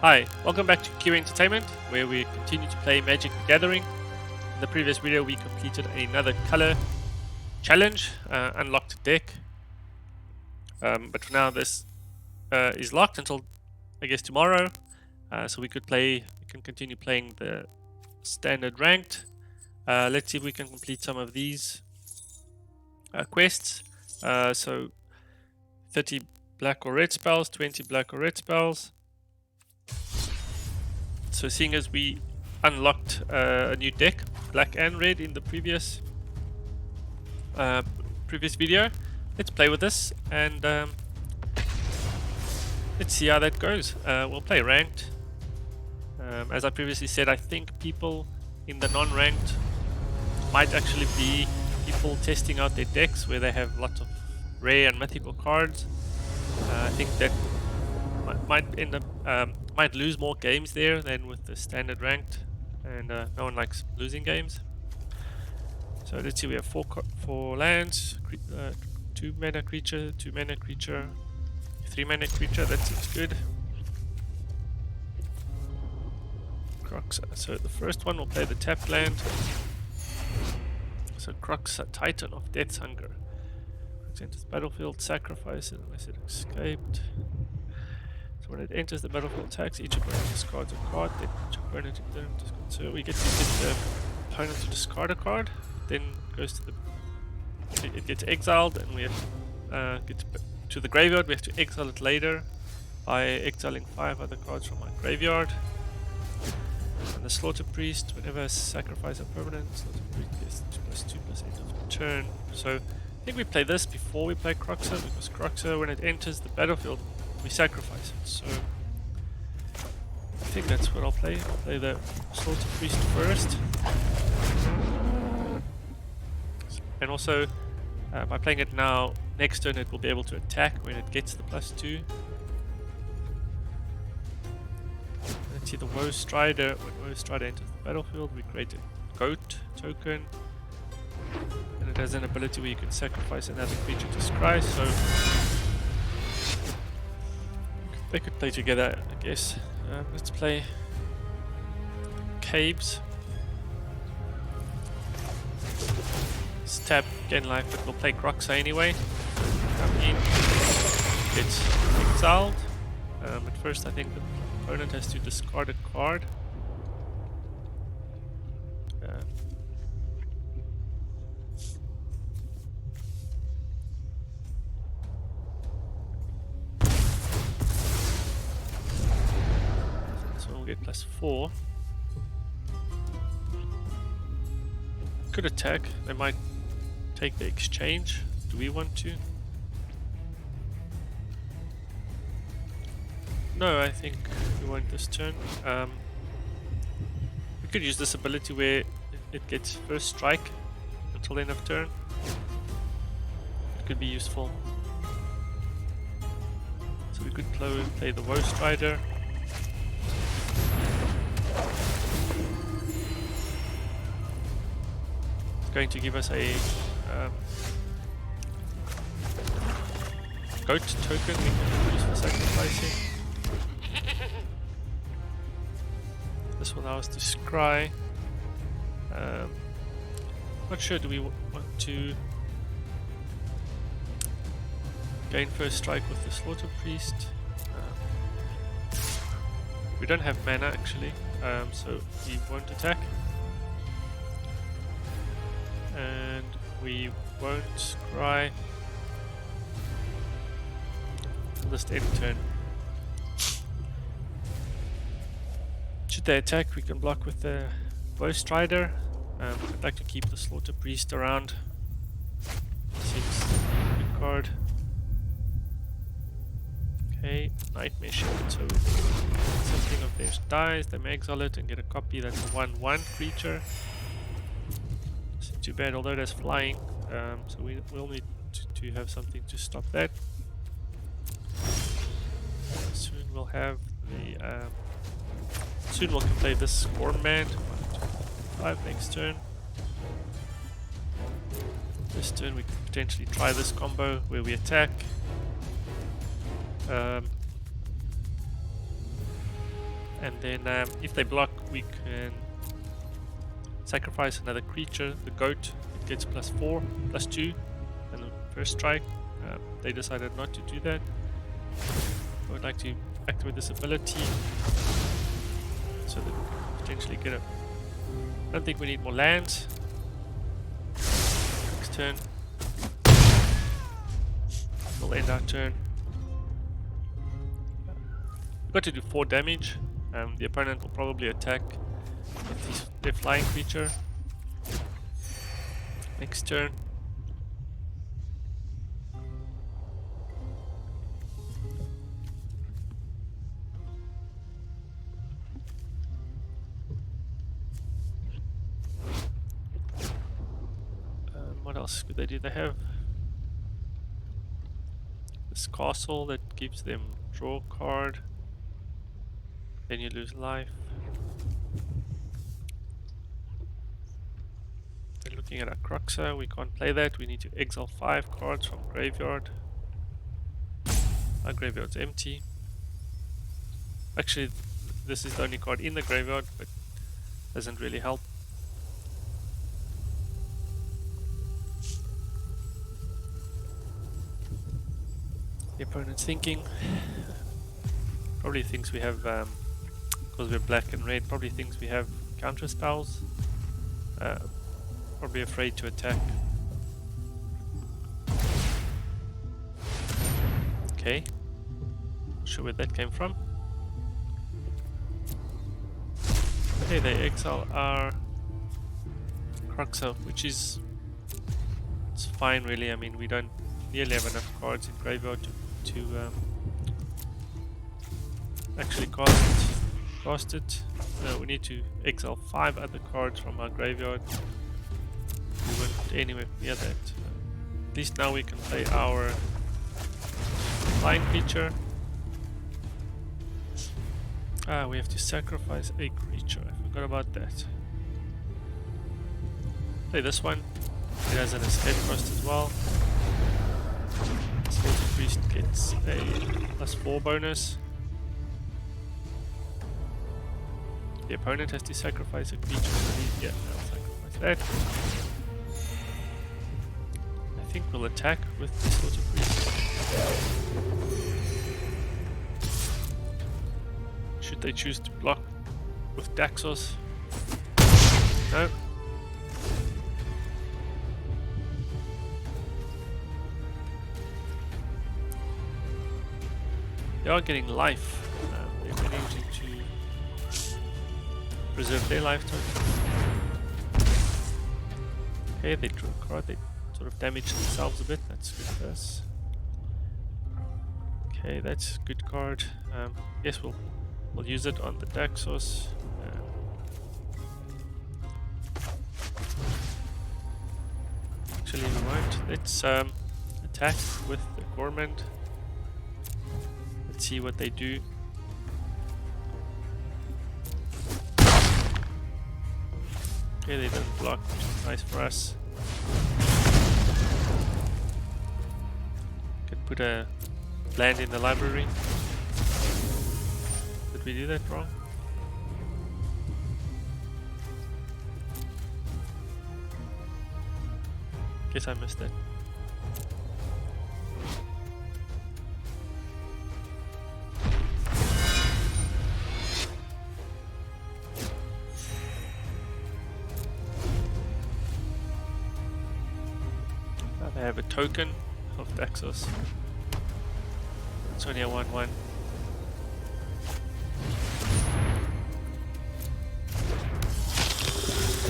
Hi, welcome back to Q Entertainment, where we continue to play Magic the Gathering. In the previous video, we completed another color challenge, unlocked a deck. But for now, this is locked until, I guess, tomorrow. So we can continue playing the standard ranked. Let's see if we can complete some of these quests. So 30 black or red spells, 20 black or red spells. So seeing as we unlocked a new deck, black and red, in the previous video, let's play with this and let's see how that goes. We'll play ranked. As I previously said, I think people in the non-ranked might actually be people testing out their decks where they have lots of rare and mythical cards. I think that might end up might lose more games there than with the standard ranked, and no one likes losing games. So let's see, we have four lands, 2 mana creature, 2 mana creature, 3 mana creature. That seems good. Croxa. So the first one will play the tapped land. So Croxa, Titan of Death's Hunger. Enters the battlefield, sacrifices unless it escaped. So when it enters the battlefield, attacks, each opponent discards a card, then each opponent in turn discards. So we get the opponent to discard a card, then goes to it gets exiled, and we have get to the graveyard. We have to exile it later by exiling 5 other cards from our graveyard. And the Slaughter Priest, whenever sacrifice a permanent, Slaughter Priest gets 2/2 end of turn. So I think we play this before we play Croxa, because Croxa, when it enters the battlefield, we sacrifice it. So I think that's what I'll play. I'll play the Slaughter Priest first. And also, by playing it now, next turn it will be able to attack when it gets the +2. Let's see the Woe Strider. When Woe Strider enters the battlefield, we create a goat token. And it has an ability where you can sacrifice another creature to scry, so they could play together, I guess. Let's play Caves. Stab, gain life, but we'll play Croxa anyway. Come in, gets exiled. But first I think the opponent has to discard a card. We'll get +4. Could attack. They might take the exchange. Do we want to? No, I think we won't this turn. We could use this ability where it gets first strike until end of turn. It could be useful. So we could play the Woe Strider. Going to give us a goat token we can use for sacrificing. This will allow us to scry. Not sure, do we want to gain first strike with the Slaughter Priest? We don't have mana actually, so we won't attack. And we won't scry. Just end turn. Should they attack, we can block with the Woe Strider. I'd like to keep the Slaughter Priest around. Seems a good card. Okay, Nightmare Shepherd. So if something of theirs dies, they may exile it and get a copy. That's a 1/1 creature. Too bad, although that's flying, so we'll need to have something to stop that. Soon we'll have the soon we can play this Gormand. 1, 2, 5 next turn. This turn we could potentially try this combo where we attack. And then if they block, we can sacrifice another creature. The goat, it gets +4, +2, and the first strike. They decided not to do that. I would like to activate this ability so that we can potentially get a... I don't think we need more lands. Next turn. We'll end our turn. We've got to do 4 damage. The opponent will probably attack with their flying creature. Next turn. What else could they do? They have this castle that gives them draw a card. Then you lose life. They're looking at our Cruxer. We can't play that. We need to exile 5 cards from graveyard. Our graveyard's empty. Actually, this is the only card in the graveyard, but doesn't really help. The opponent's thinking. Probably thinks we have, because we're black and red, probably thinks we have counter spells. Probably afraid to attack. Okay. Not sure where that came from. Okay, they exile our Cruxer, which is... it's fine really. I mean, we don't nearly have enough cards in graveyard to actually cast it. No, we need to exile 5 other cards from our graveyard. We went anywhere near that. At least now we can play our flying creature. Ah, we have to sacrifice a creature. I forgot about that. Play this one. It has an escape cost as well. Slaughter Priest gets a +4 bonus. The opponent has to sacrifice a creature. Yeah, I'll sacrifice that. I think we'll attack with the Slaughter Priest. Should they choose to block with Daxos? No. They are getting life. They're managing to preserve their life token. Okay, they drew a card. They sort of damage themselves a bit. That's good for us. Okay, that's a good card. Yes, we'll use it on the Daxos. Actually, we won't. Let's attack with the Gourmand. Let's see what they do. Okay, they don't block, which is nice for us. Could put a land in the library. Did we do that wrong? Guess I missed that. Now they have a token of Daxos. It's only a 1/1.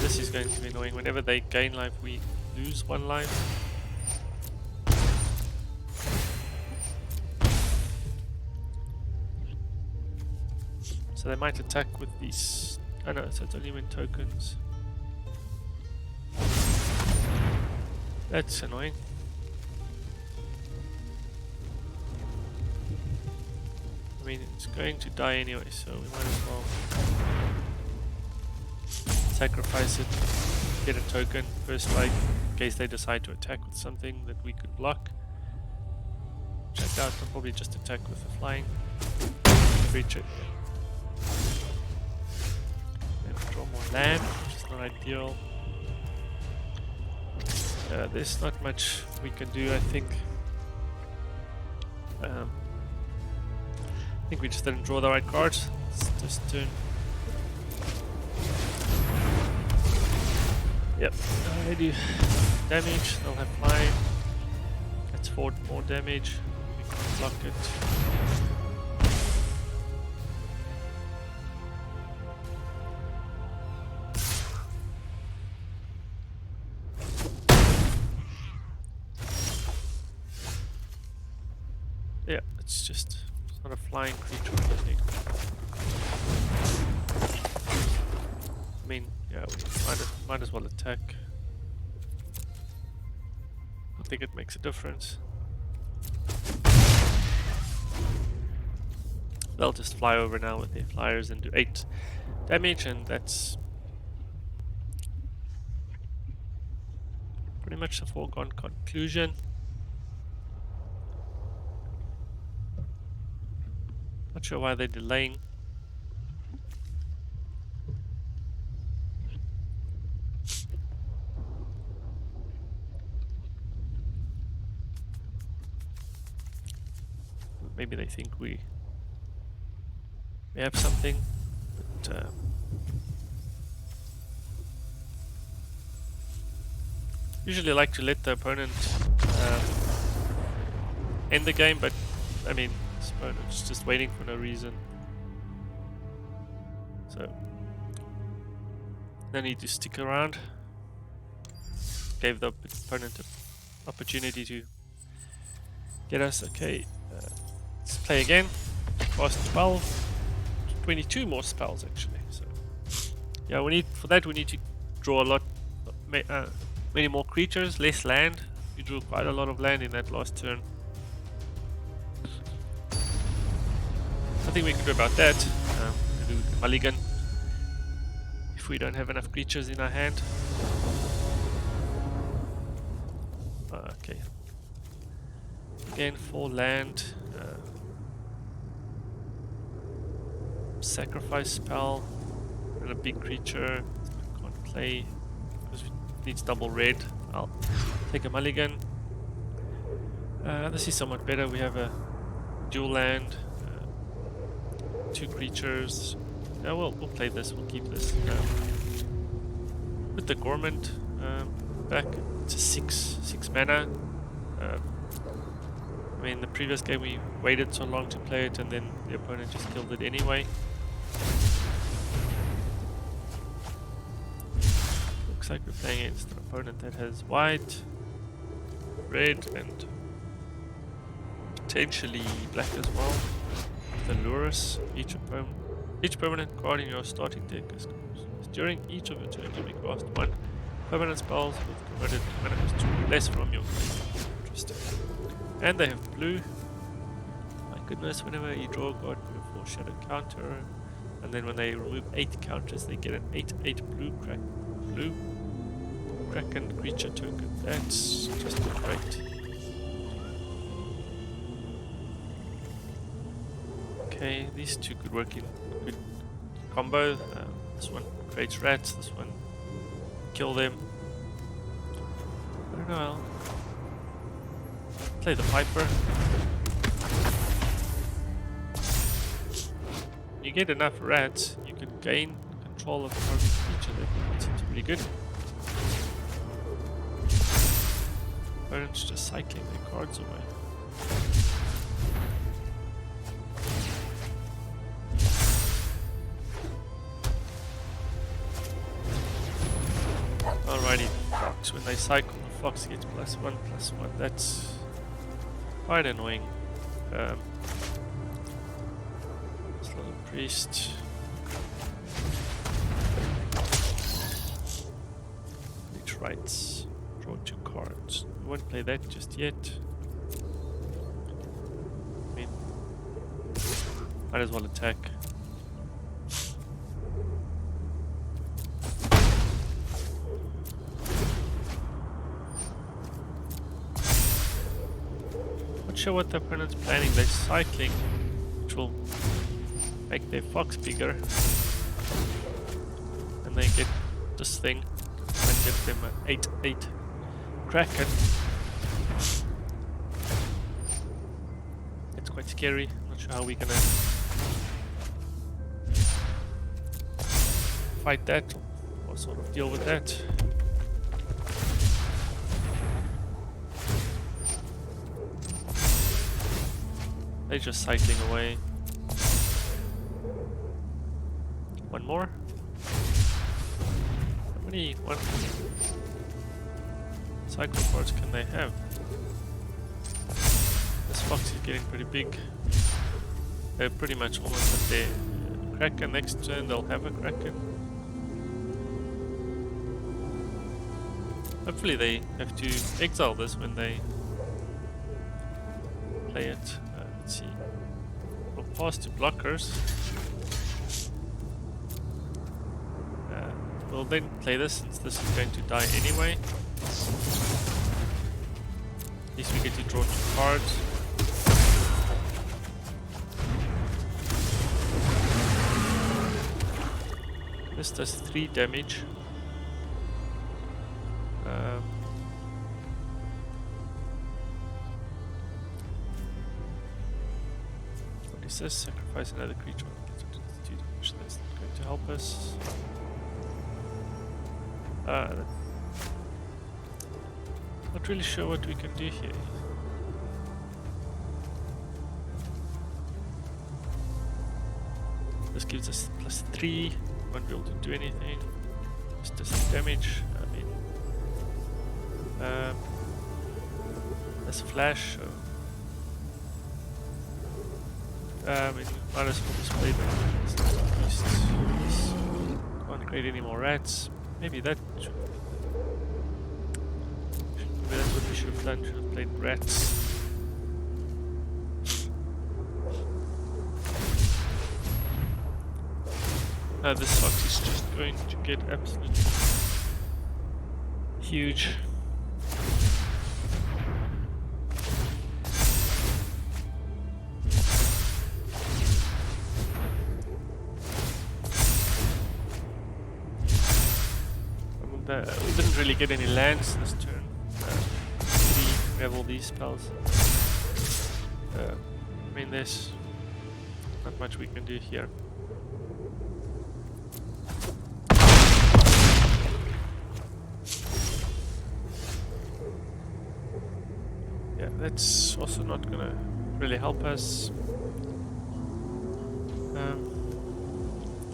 This is going to be annoying. Whenever they gain life, we lose 1 life. So they might attack with these. Oh no, so it's only when tokens. That's annoying. I mean, it's going to die anyway, so we might as well sacrifice it, get a token, first strike, in case they decide to attack with something that we could block. Check out, I'll probably just attack with the flying creature. land, which is not ideal. There's not much we can do, I think. I think we just didn't draw the right cards this turn. Yep, they do damage, they'll have flying. That's 4 more damage. We can block it. Yeah, it's not a flying creature or anything. I mean, yeah, we might as well attack. I think it makes a difference. They'll just fly over now with their flyers and do 8 damage, and that's pretty much a foregone conclusion. Not sure why they're delaying. Maybe they think we have something, but usually like to let the opponent end the game, but I mean, this opponent's just waiting for no reason. So, no need to stick around. Gave the opponent an opportunity to get us. Okay, let's play again. Cost 12, 22 more spells actually. So, yeah, we need to draw a lot, many more creatures, less land. We drew quite a lot of land in that last turn. Nothing we can do about that. We do mulligan if we don't have enough creatures in our hand. Okay. Again, 4 land. Sacrifice spell and a big creature. Can't play because it needs double red. I'll take a mulligan. This is somewhat better. We have a dual land. 2 creatures. Yeah, we'll play this. We'll keep this. With the Gormand back, it's a 6 mana. I mean, the previous game we waited so long to play it, and then the opponent just killed it anyway. Looks like we're playing against an opponent that has white, red, and potentially black as well. The Lurus. Each permanent card in your starting deck is during each of your turns you may cast 1 permanent spells with converted mana cost 2 less from your grave. Interesting. And they have blue. My goodness, whenever you draw a card, you have 4 shadow counter, and then when they remove 8 counters, they get an 8/8 blue Kraken creature token. That's just great. Okay, these 2 could work in good combo. This one creates rats, this one kill them. I don't know, I'll play the Piper. When you get enough rats, you can gain control of the target creature. That seems pretty good. Opponents just cycling their cards away. Alrighty, fox. When they cycle, the fox gets +1/+1. That's quite annoying. Slow priest. Which writes draw 2 cards. We won't play that just yet. I mean, might as well attack. Not sure what the opponent's planning. They're cycling, which will make their fox bigger. And and they get this thing and get them an 8/8 Kraken. It's quite scary. I'm not sure how we're gonna fight that or sort of deal with that. They're just cycling away. One more. How many one cycle cards can they have? This fox is getting pretty big. They're pretty much almost at their Kraken. Next turn they'll have a Kraken. Hopefully they have to exile this when they play it. Let's see. We'll pass to blockers. We'll then play this since this is going to die anyway. At least we get to draw 2 cards. This does 3 damage. What is this? Sacrifice another creature. That's not going to help us. Not really sure what we can do here. This gives us +3. Won't be able to do anything. This does damage. I mean, there's flash. So I mean, might as well display that. Can't create any more rats. Maybe that's what we should have done. Should have played rats. This fox is just going to get absolutely huge. We didn't really get any lands this turn. We have all these spells. I mean, there's not much we can do here. Yeah, that's also not gonna really help us.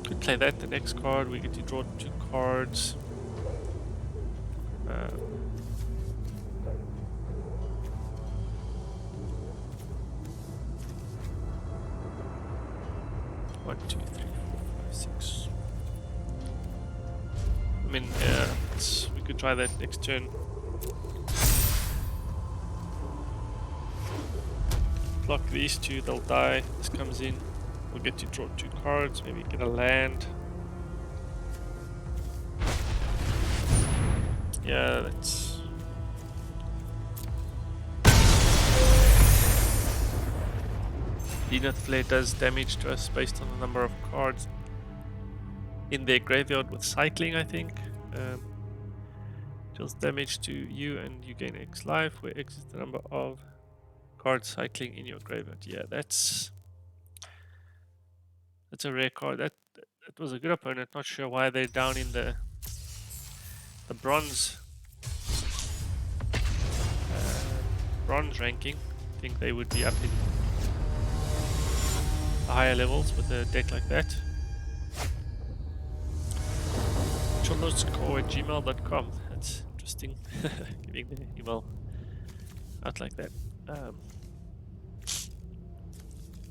Could play that the next card. We get to draw 2 cards. 1, 2, 3, 4, 5, 6. I mean, we could try that next turn. Block these 2, they'll die. This comes in. We'll get to draw 2 cards, maybe get a land. Yeah, that's... Zenith Flare does damage to us based on the number of cards in their graveyard with cycling, I think. Deals damage to you and you gain X life, where X is the number of cards cycling in your graveyard. Yeah, that's a rare card. That was a good opponent. Not sure why they're down in the bronze ranking. I think they would be up in the higher levels with a deck like that. childrenscore@gmail.com. That's interesting. Giving the email out like that.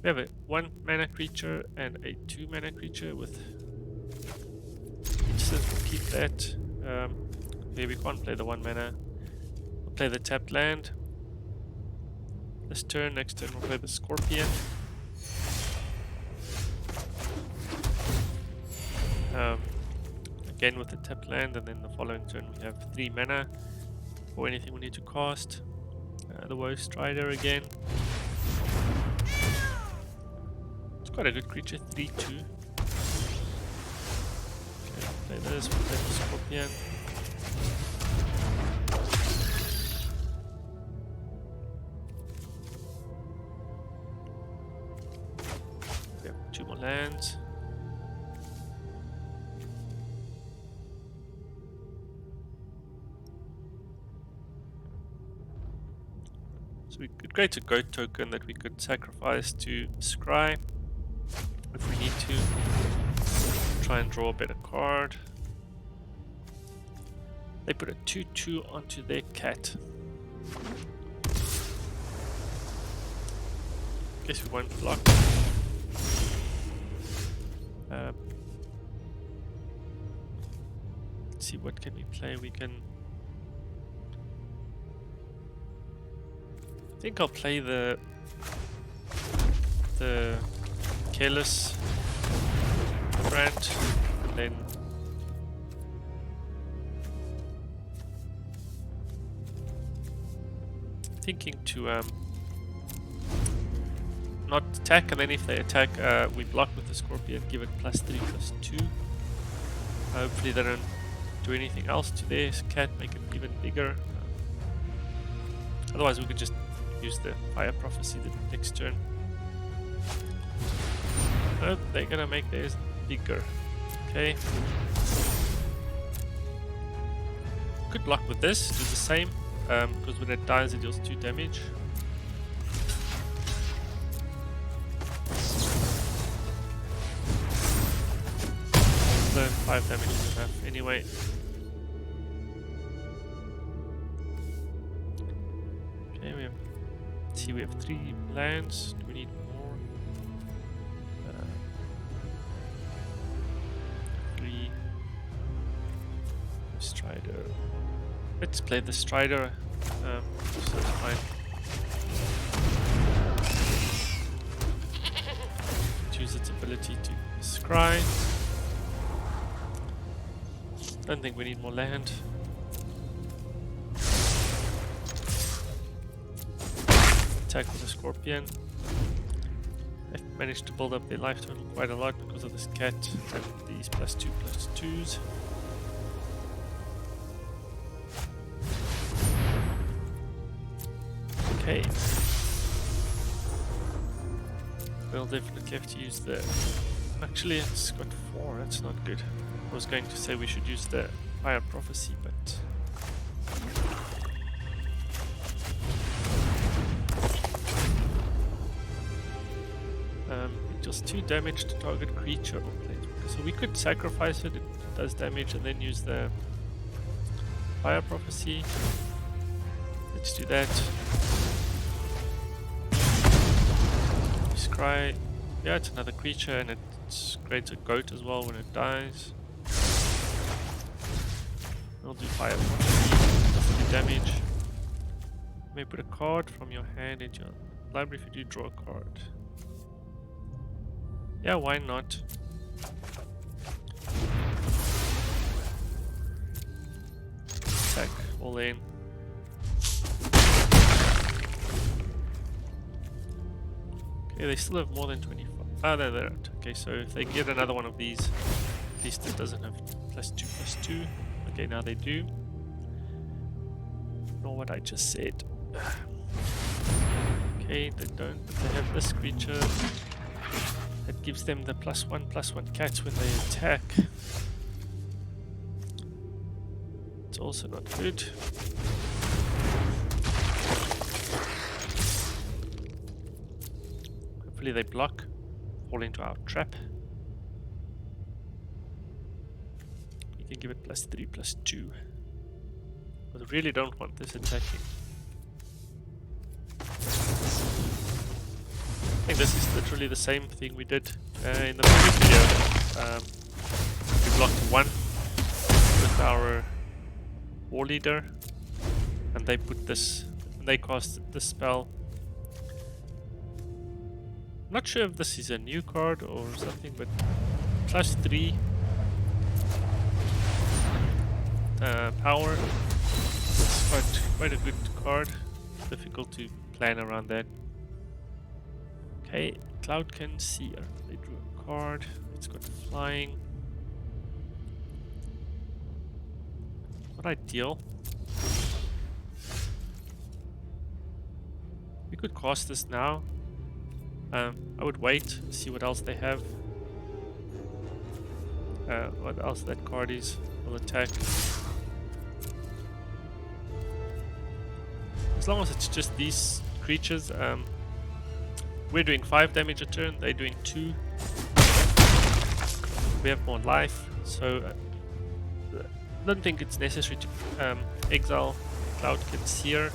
We have a 1 mana creature and a 2 mana creature with each set. We'll keep that. Maybe we can't play the 1 mana. We'll play the tapped land. This turn, next turn we'll play the Scorpion. Again with the tapped land, and then the following turn we have 3 mana for anything we need to cast. The Woe Strider again. It's quite a good creature, 3/2. Okay, play this. We'll play the Scorpion. We have 2 more lands. So we could create a goat token that we could sacrifice to scry if we need to. Try and draw a better card. They put a 2/2 onto their cat. Guess we won't block. Let's see, what can we play? We can... I think I'll play the Careless brand, and then thinking to not attack, and then if they attack, we block with the Scorpion, give it +3/+2. Hopefully they don't do anything else to their cat, make it even bigger. Otherwise we could just use the Fire Prophecy the next turn. Nope, they're gonna make theirs bigger. Okay. Good luck with this, do the same, because when it dies it deals 2 damage. So 5 damage is enough anyway. Okay, we have 3 lands. Do we need more? 3 Strider. Let's play the Strider. So that's fine. Choose its ability to scry. Don't think we need more land. Attack with a Scorpion. They've managed to build up their life total quite a lot because of this cat and these +2/+2s. Okay. We'll definitely have to use the... Actually, it's got 4, that's not good. I was going to say we should use the Fire Prophecy, but... It does 2 damage to target creature or planeswalker. So we could sacrifice it, it does damage, and then use the Fire Prophecy. Let's do that. Scry. Yeah, it's another creature, and it creates a goat as well when it dies. We'll do Fire Prophecy, does 2 damage. You may put a card from your hand into your library if you do draw a card. Yeah, why not? Attack, all in. Okay, they still have more than 25. Ah, they're there. Okay, so if they get another one of these, at least it doesn't have +2/+2. Okay, now they do. Ignore what I just said. Okay, they don't, but they have this creature. That gives them the +1/+1 cats when they attack. It's also not good. Hopefully they block, fall into our trap. We can give it +3/+2. But I really don't want this attacking. I think this is literally the same thing we did in the previous video. We blocked 1 with our War Leader, and they put this, they cast this spell. I'm not sure if this is a new card or something, but +3 power. It's quite a good card. Difficult to plan around that. Okay, Cloudkin Seer. They drew a card. It's got flying. Not ideal. We could cast this now. I would wait, see what else they have. What else that card is will attack. As long as it's just these creatures, we're doing 5 damage a turn, they're doing 2. We have more life, so I don't think it's necessary to exile Cloudkins here.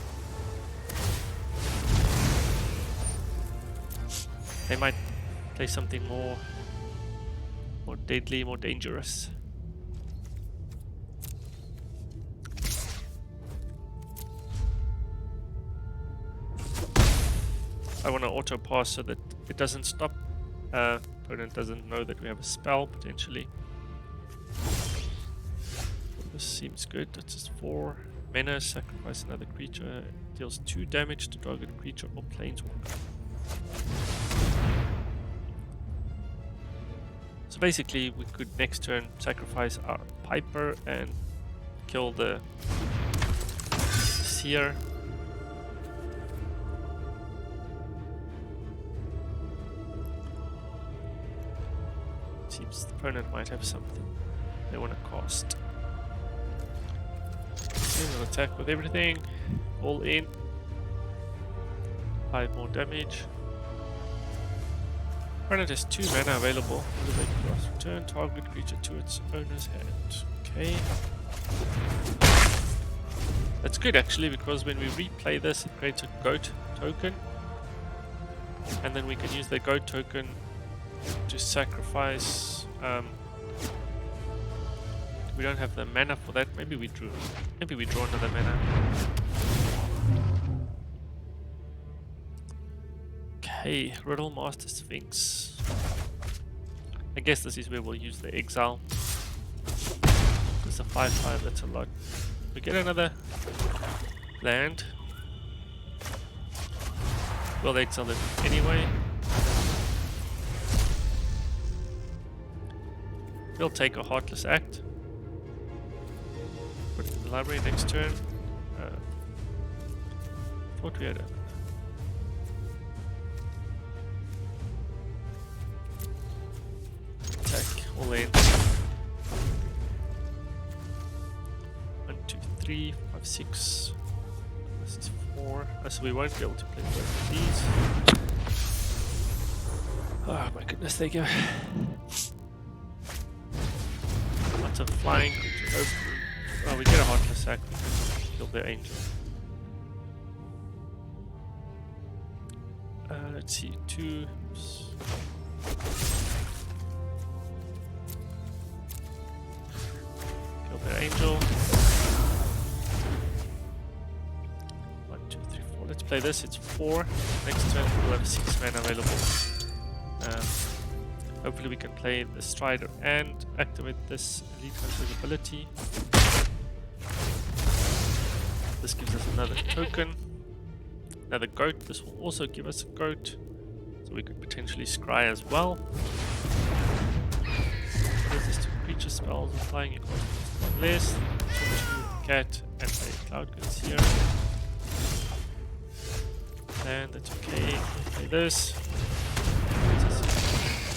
They might play something more deadly, more dangerous. I want to auto pass so that it doesn't stop. Opponent doesn't know that we have a spell potentially. This seems good. It's just 4 mana. Sacrifice another creature. Deals 2 damage to target creature or planeswalker. So basically, we could next turn sacrifice our Piper and kill the Seer. Seems the opponent might have something they want to cast. We'll attack with everything. All in. 5 more damage. Opponent has 2 mana available. Return target creature to its owner's hand. Okay. That's good actually, because when we replay this, it creates a goat token. And then we can use the goat token to sacrifice. We don't have the mana for that. Maybe we draw another mana. Okay, Riddle Master Sphinx. I guess this is where we'll use the exile. It's a 5/5, that's a lot. We get another land. We'll exile it anyway. We'll take a Heartless Act. Put it in the library next turn. Thought we had a... Attack, all in. 1, 2, 3, 5, 6. This is 4. So we won't be able to play both of these. Oh my goodness, there you go. Lots of flying. Oh, we get a Heartless Act. Kill the angel. Let's see, 2. Kill the angel. 1, 2, 3, 4. Let's play this. It's 4. Next turn we'll have 6 mana available. Hopefully we can play the Strider and activate this Elite Hunter's ability. This gives us another token. Another goat. This will also give us a goat. So we could potentially scry as well. What is this? 2 creature spells. Flying equals 1 less. 2 cat and a Cloudkins here. And that's okay. We'll play this.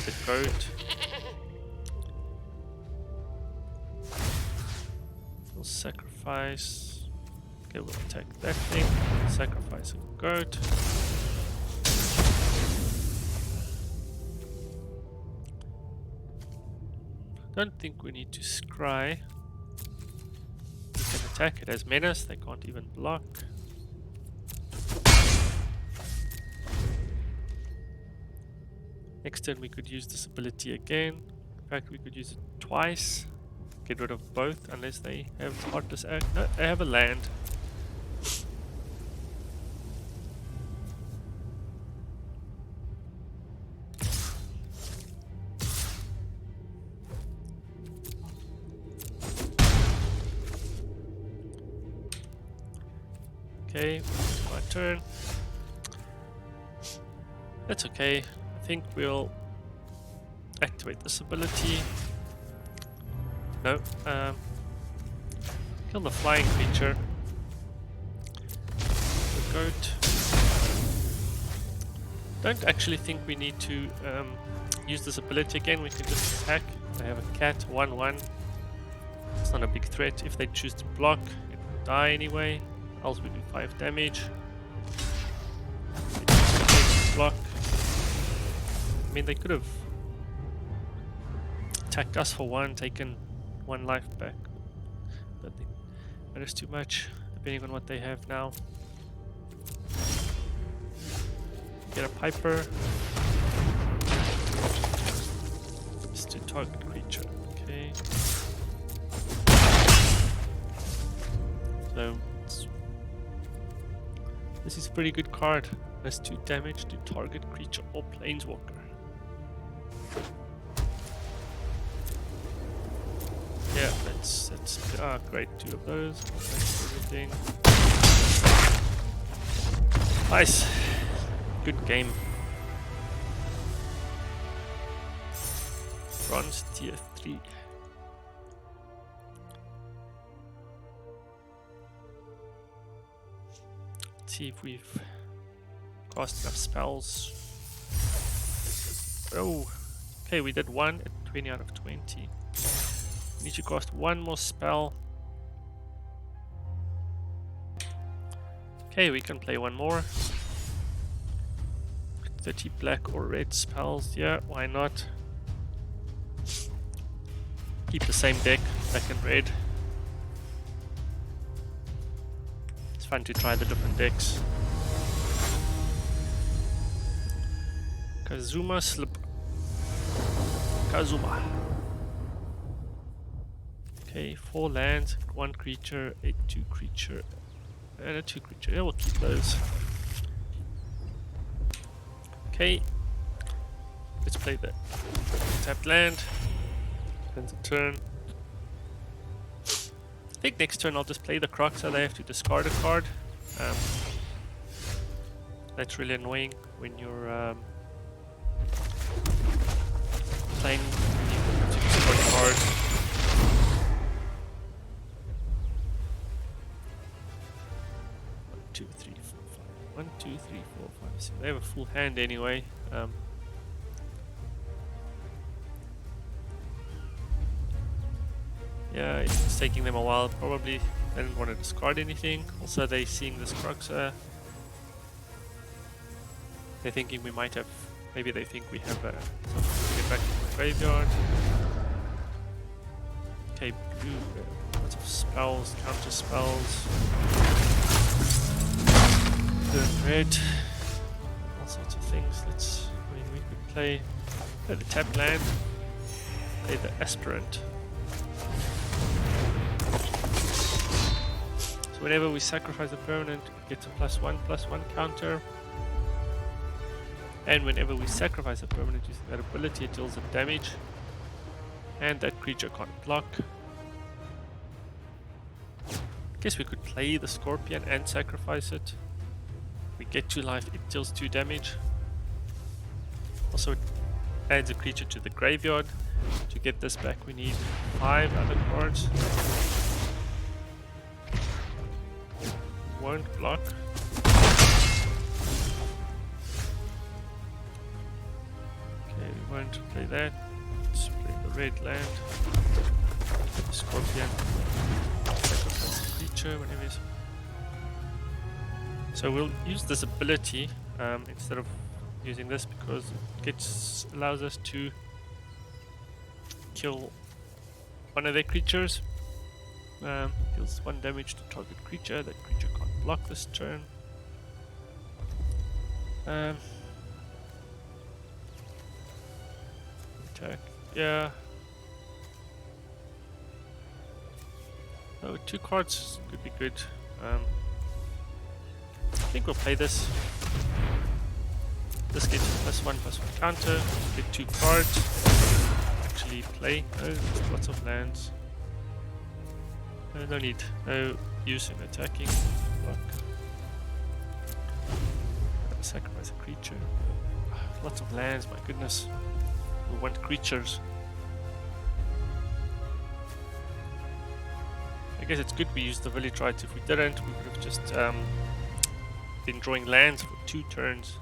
The goat. We'll sacrifice. Okay, we'll attack that thing. Sacrifice a goat. Don't think we need to scry. We can attack it as menace. They can't even block. Next turn we could use this ability again. In fact, we could use it twice. Get rid of both unless they have Heartless Act. No, they have a land. Okay, it's my turn. That's okay. I think we'll activate this ability. No. Kill the flying creature. The goat. Don't actually think we need to use this ability again. We can just attack. They have a cat, 1/1. It's not a big threat. If they choose to block, it will die anyway. Else we do 5 damage. They choose to block. I mean, they could have attacked us for 1, taken 1 life back. But I think that is too much, depending on what they have now. Get a Piper. Just to target creature. Okay. So this is a pretty good card. Has 2 damage to target creature or planeswalker. Yeah, that's great. 2 of those. That's everything. Nice. Good game. Bronze tier 3. Let's see if we've cast enough spells. Oh, okay, we did 1 at 20 out of 20. Need to cast 1 more spell. Okay, we can play 1 more. 30 black or red spells, yeah, why not? Keep the same deck, black and red. It's fun to try the different decks. Kazuma Slip. Kazuma. Okay, 4 lands, 1 creature, a 2 creature, and a 2 creature. Yeah, we'll keep those. Okay, let's play that. Tapped land. Ends a turn. I think next turn I'll just play the Croc so they have to discard a card. That's really annoying when you're playing to discard a card. One, two, three, four, five. 1, 2, 3, 4, 5, 6. They have a full hand anyway. Yeah, it's taking them a while. Probably they didn't want to discard anything. Also, they're seeing this Cruxer. They're thinking we might have. Maybe they think we have something to get back to the graveyard. Okay, blue. Lots of spells, counter spells. Good, red. All sorts of things. I mean, we could play the tap land. Play the aspirant. So whenever we sacrifice a permanent, it gets a +1/+1 counter. And whenever we sacrifice a permanent using that ability, it deals it damage. And that creature can't block. Guess we could play the Scorpion and sacrifice it. We get 2 life, it deals 2 damage. Also, it adds a creature to the graveyard. To get this back, we need 5 other cards. Won't block. Okay, we won't play that. Let's play the red land. Scorpion. Sacrifice a creature whenever it's... So we'll use this ability instead of using this because it allows us to kill one of their creatures. Deals 1 damage to target creature. That creature can't block this turn. Attack. Yeah. Oh, 2 cards could be good. I think we'll play this. This gets +1/+1 counter. Get 2 cards. Actually play. Oh, there's lots of lands. No need. No use in attacking. Block. Sacrifice a creature. Lots of lands, my goodness. We want creatures. I guess it's good we used the village rights. If we didn't, we would have just been drawing lands for 2 turns.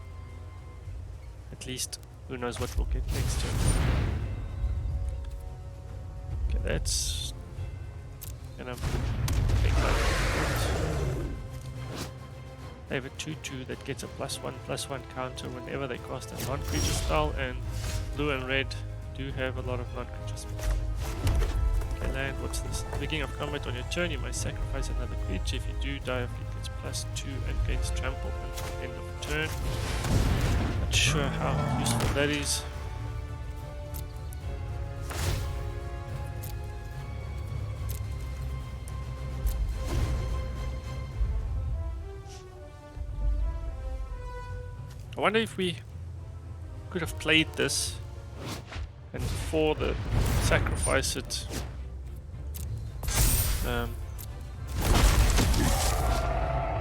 At least, who knows what we'll get next turn. Okay, that's gonna make life. They have a 2/2 that gets a +1/+1 counter whenever they cast a non-creature spell, and blue and red do have a lot of non-creature spells. Okay, land, what's this? Beginning of combat on your turn, you may sacrifice another creature. If you do, Direfleet gets +2 and gains trample until the end of the turn. Not sure how useful that is. I wonder if we could have played this and before the sacrifice it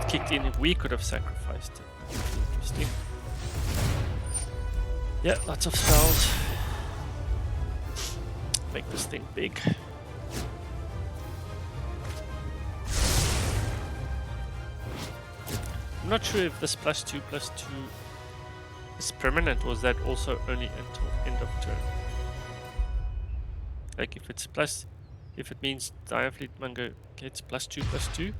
kicked in, if we could have sacrificed it. Interesting. Yeah, lots of spells. Make this thing big. I'm not sure if this +2/+2 is permanent, or is that also only until end of turn? Like if it's if it means Direfleet Mungo gets +2/+2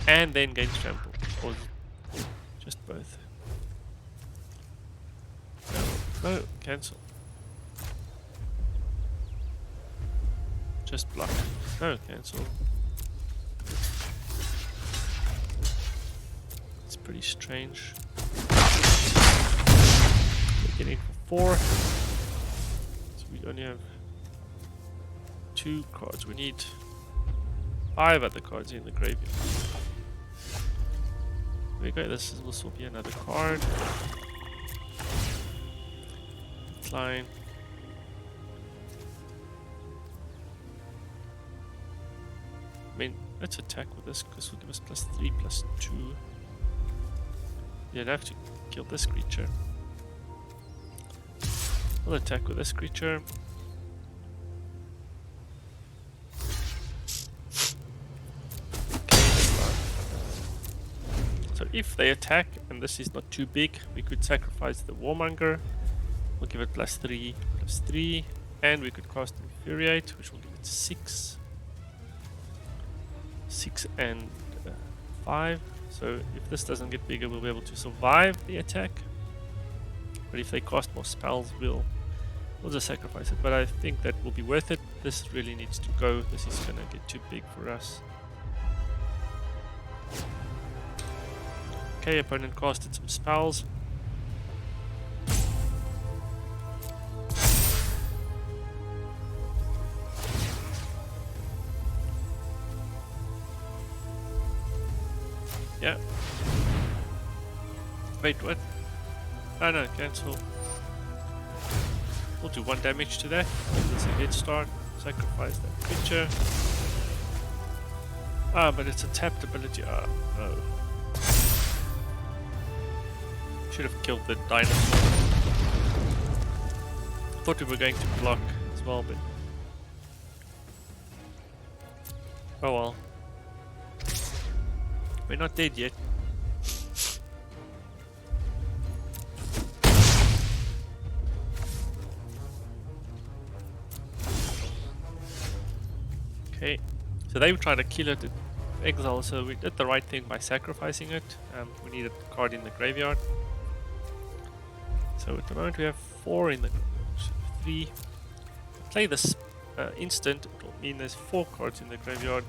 and then gains trample, or is it just both? No, cancel. Just block. No, cancel. It's pretty strange. Getting for 4. So we only have 2 cards. We need 5 other cards in the graveyard. There we go. This will be another card. Decline. I mean, let's attack with this because we'll give us +3/+2. You'd have to kill this creature. We'll attack with this creature. So if they attack, and this is not too big, we could sacrifice the Warmonger. We'll give it +3/+3, and we could cast Infuriate, which will give it 6. 6 and 5. So if this doesn't get bigger, we'll be able to survive the attack. But if they cast more spells, we'll just sacrifice it. But I think that will be worth it. This really needs to go. This is gonna get too big for us. Okay, opponent casted some spells. Yeah. Wait, what? Oh no, cancel. We'll do 1 damage to that. That's a head start. Sacrifice that creature. Ah, but it's a tapped ability. Ah, no. Should have killed the dinosaur. Thought we were going to block as well, but oh well. We're not dead yet. Okay, so they were trying to kill it at exile, so we did the right thing by sacrificing it. We needed a card in the graveyard. So at the moment we have 4 in the 3. Play this instant, it will mean there's 4 cards in the graveyard.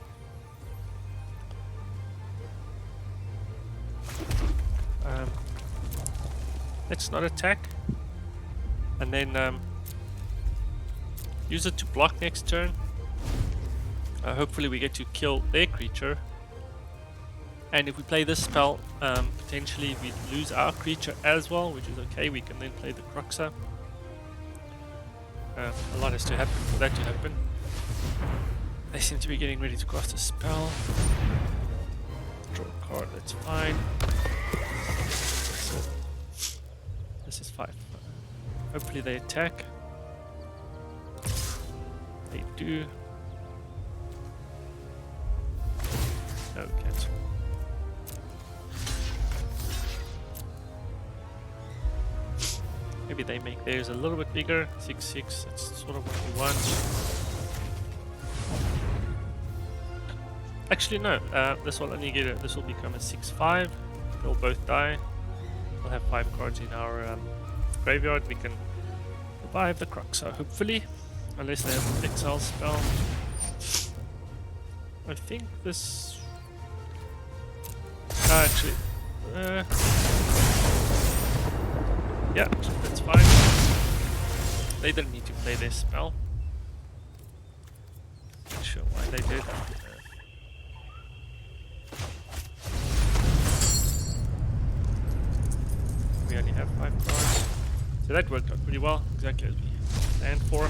Let's not attack, and then use it to block next turn. Hopefully we get to kill their creature, and if we play this spell, potentially we lose our creature as well, which is okay. We can then play the Croxa. A lot has to happen for that to happen. They seem to be getting ready to cast a spell. Draw a card, that's fine. So, this is 5. Hopefully they attack. They do. No, cancel. Maybe they make theirs a little bit bigger. 6/6. That's sort of what we want. Actually, no. This will only get this will become a 6/5. They'll both die. We'll have 5 cards in our graveyard. We can revive the Croxa, hopefully, unless they have an exile spell. I think this. Actually, yeah, that's fine. They didn't need to play their spell. Not sure why they did. We only have 5 cards. So that worked out pretty well, exactly as we planned for.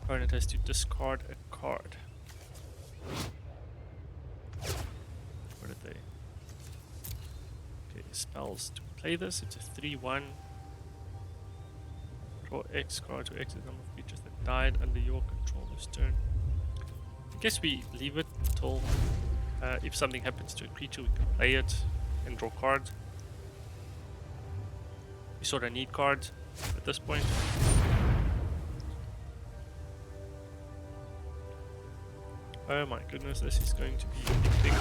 Opponent has to discard a card. What did they? Okay, spells to play this. It's a 3/1. Draw X cards or X is the number of creatures that died under your control this turn. I guess we leave it until if something happens to a creature, we can play it and draw cards. We sort of need cards at this point. Oh my goodness, this is going to be a big thing.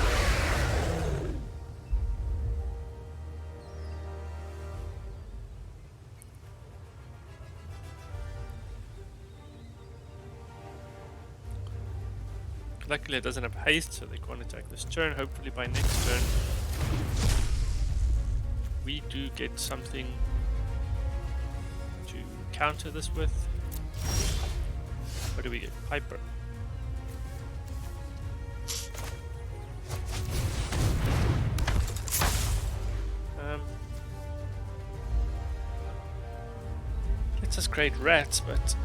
Luckily it doesn't have haste, so they can't attack this turn. Hopefully by next turn we do get something to counter this with. What do we get? Piper. Let's just create rats, but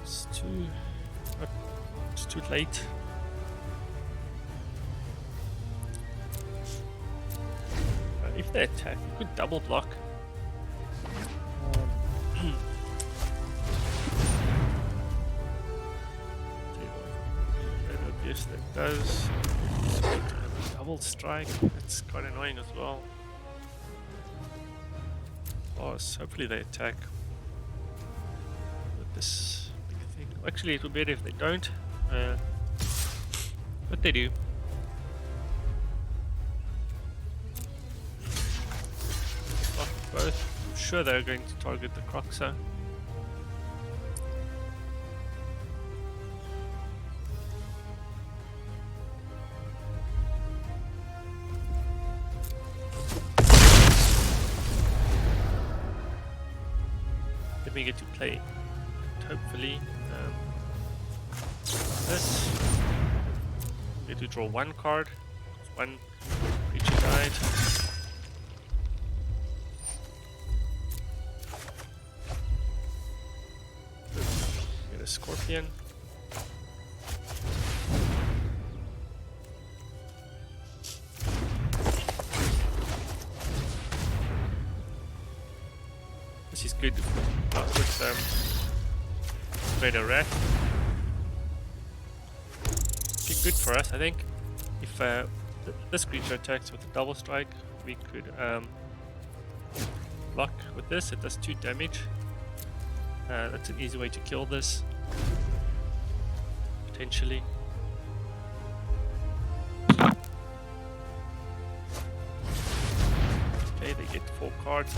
it's too late. If they attack, we could double block. Yes, that does. Double strike. That's quite annoying as well. Boss. Hopefully they attack with this big thing. Actually, it would be better if they don't. But they do. Block both. I'm sure they're going to target the Croxa. We get to play, hopefully, this. We get to draw 1 card. 1 creature died. Get a scorpion. This is good. With Trader Rat. Okay, good for us, I think. If this creature attacks with a double strike, we could block with this. It does 2 damage. That's an easy way to kill this. Potentially. Okay, they get 4 cards.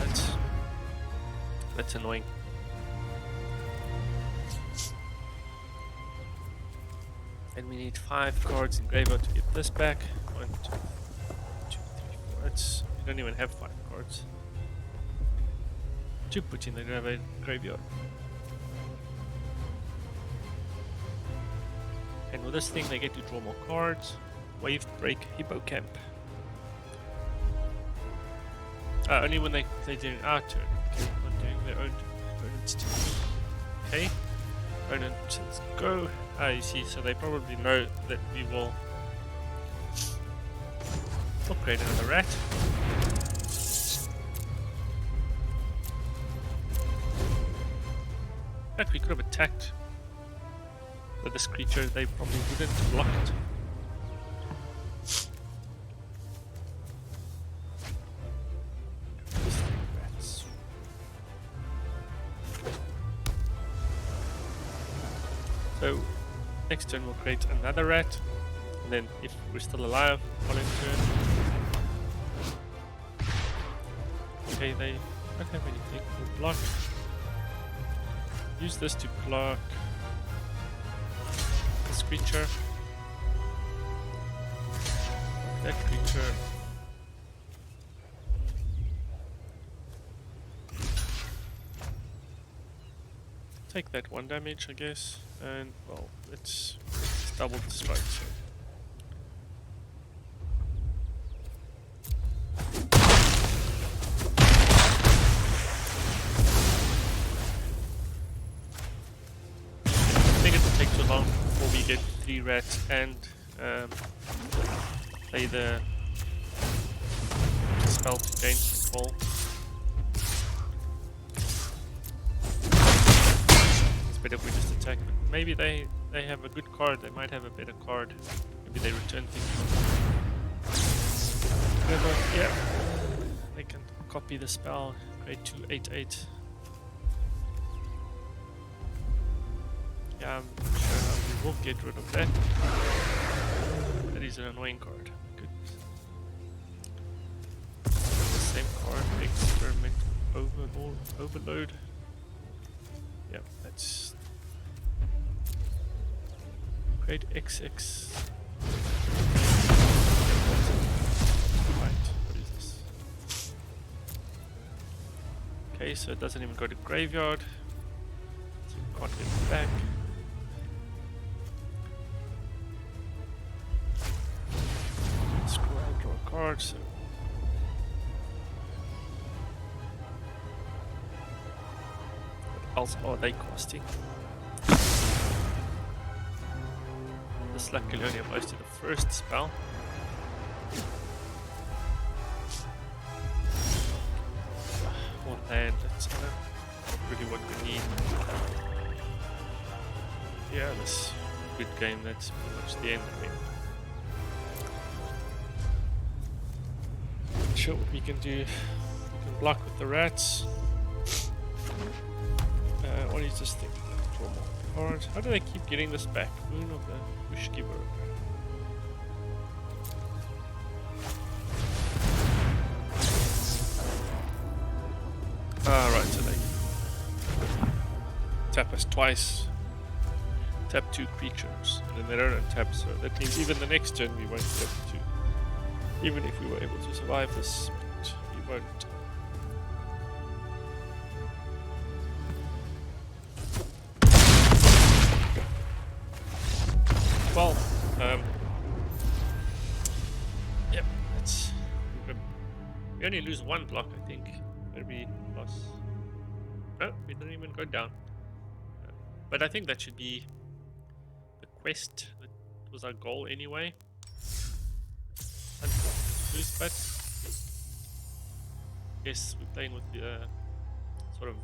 That's annoying. And we need 5 cards in graveyard to get this back. 1, 2, 3, 4. That's, we don't even have 5 cards to put in the graveyard. And with this thing, they get to draw more cards. Wave Break Hippocamp. Only when they play during our turn. Okay, not doing their own opponent's turn. Okay. Opponent says go. You see, so they probably know that we will upgrade another rat. But we could have attacked But this creature, they probably wouldn't block it. Rats. So next turn we'll create another rat, and then if we're still alive, following turn. Okay, they don't have anything to block. Use this to block this creature. That creature. Take that 1 damage, I guess, and well, let's double the strike. So. Long before we get 3 rats and play the spell to gain control. It's better if we just attack. But maybe they have a good card. They might have a better card. Maybe they return things. Yeah, they can copy the spell. Create 2/8/8. Yeah, I'm not sure how we will get rid of that. That is an annoying card. Goodness. The same card, Experimental Overload. Yeah, that's... Create XX. Right, what is this? Okay, so it doesn't even go to graveyard. So you can't get it back. Card, so what else are they costing? This luckily only applies to the first spell. One land, that's really what we need. Yeah, this good game, that's pretty much the end of it. Sure, what we can do, we can block with the rats. What is this thing? Draw more cards. How do they keep getting this back? Moon of the Wish Giver. Right, so they tap us twice. Tap 2 creatures, and then they don't untap, so that means even the next turn we won't tap 2. Even if we were able to survive this, but we won't. Well, yep, that's... We only lose 1 block, I think. Maybe lost... No, we didn't even go down. But I think that should be the quest. That was our goal anyway. But yes, we're playing with the sort of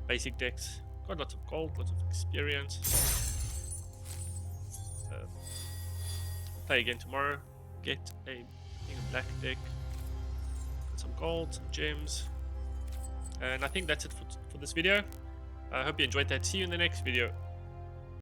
basic decks. Got lots of gold, lots of experience. Play again tomorrow. Get a black deck, get some gold, some gems, and I think that's it for this video. I hope you enjoyed that. See you in the next video.